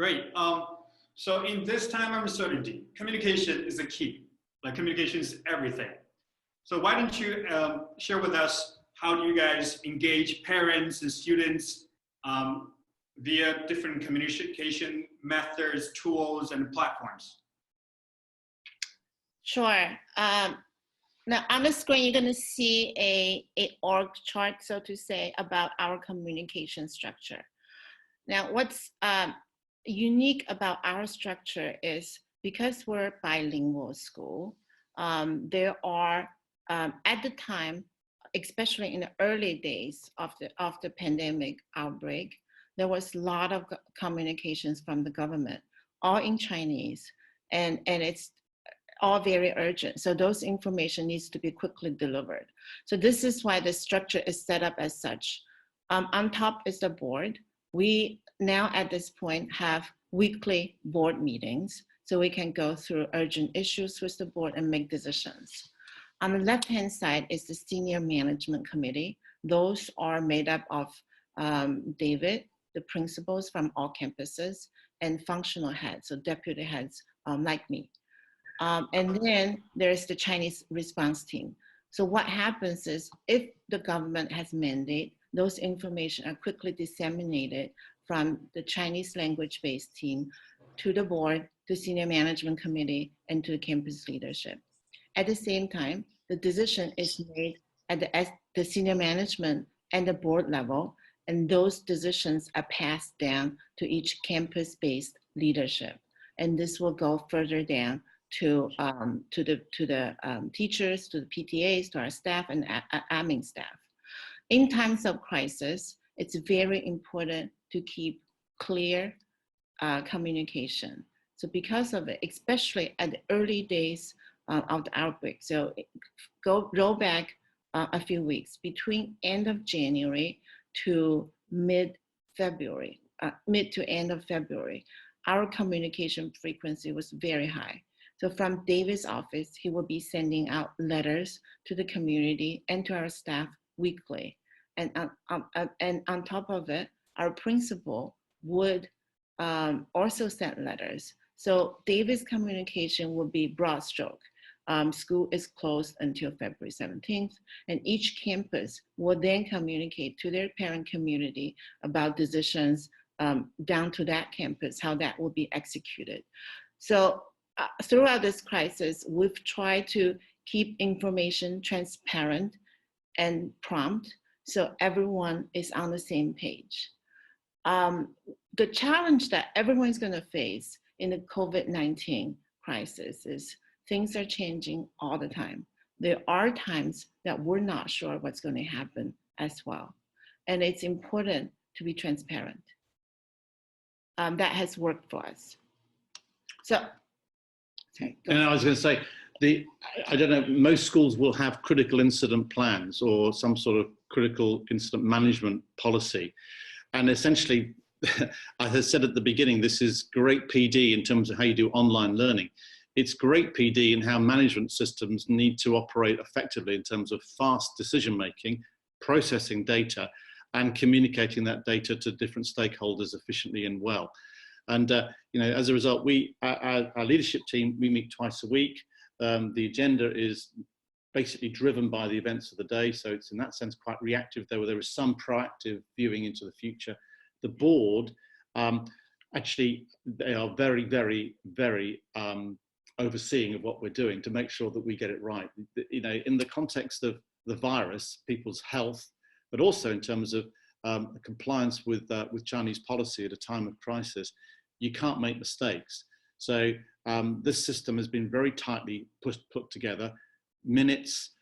Great. So in this time of uncertainty, communication is the key. Like communication is everything. So why don't you share with us how do you guys engage parents and students via different communication methods, tools, and platforms? Sure. Now on the screen, you're going to see a org chart, so to say, about our communication structure. Now, what's unique about our structure is because we're a bilingual school, there are, at the time, especially in the early days of the pandemic outbreak, there was a lot of communications from the government, all in Chinese, and it's all very urgent. So those information needs to be quickly delivered. So this is why the structure is set up as such. On top is the board. We now at this point have weekly board meetings, so we can go through urgent issues with the board and make decisions. On the left-hand side is the senior management committee. Those are made up of David, the principals from all campuses, and functional heads, so deputy heads like me. And then there's the Chinese response team. So what happens is if the government has mandate, those information are quickly disseminated from the Chinese language-based team to the board, to senior management committee, and to the campus leadership. At the same time, the decision is made at the senior management and the board level, and those decisions are passed down to each campus-based leadership. And this will go further down to the teachers, to the PTAs, to our staff and admin staff. In times of crisis, it's very important to keep clear communication. So because of it, especially at the early days of the outbreak, so roll back a few weeks, between end of January to mid-February, mid to end of February, our communication frequency was very high. So from David's office, he will be sending out letters to the community and to our staff weekly. And on top of it, our principal would also send letters. So David's communication will be broad stroke. School is closed until February 17th, and each campus will then communicate to their parent community about decisions down to that campus, how that will be executed. So throughout this crisis, we've tried to keep information transparent and prompt, so everyone is on the same page. The challenge that everyone's going to face in the COVID-19 crisis is things are changing all the time. There are times that we're not sure what's going to happen as well. And it's important to be transparent. That has worked for us. So, sorry. And I was going to say, I don't know, most schools will have critical incident plans or some sort of critical incident management policy. And essentially, as I said at the beginning, this is great PD in terms of how you do online learning. It's great PD in how management systems need to operate effectively in terms of fast decision-making, processing data, and communicating that data to different stakeholders efficiently and well. And you know, as a result, our leadership team, we meet twice a week. The agenda is basically driven by the events of the day, so it's in that sense quite reactive, though there is some proactive viewing into the future. The board, actually, they are very, very, very overseeing of what we're doing to make sure that we get it right. You know, in the context of the virus, people's health, but also in terms of compliance with Chinese policy at a time of crisis, you can't make mistakes. So this system has been very tightly put together. Minutes,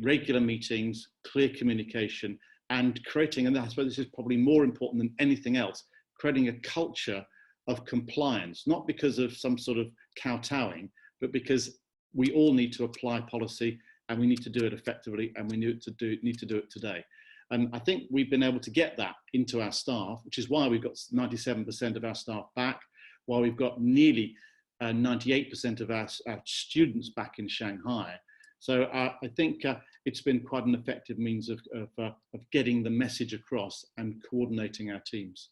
regular meetings, clear communication, and creating, and I suppose this is probably more important than anything else, creating a culture of compliance, not because of some sort of kowtowing, but because we all need to apply policy and we need to do it effectively, and we need to do it today. And I think we've been able to get that into our staff, which is why we've got 97% of our staff back, while we've got nearly 98% of our students back in Shanghai. So I think it's been quite an effective means of getting the message across and coordinating our teams.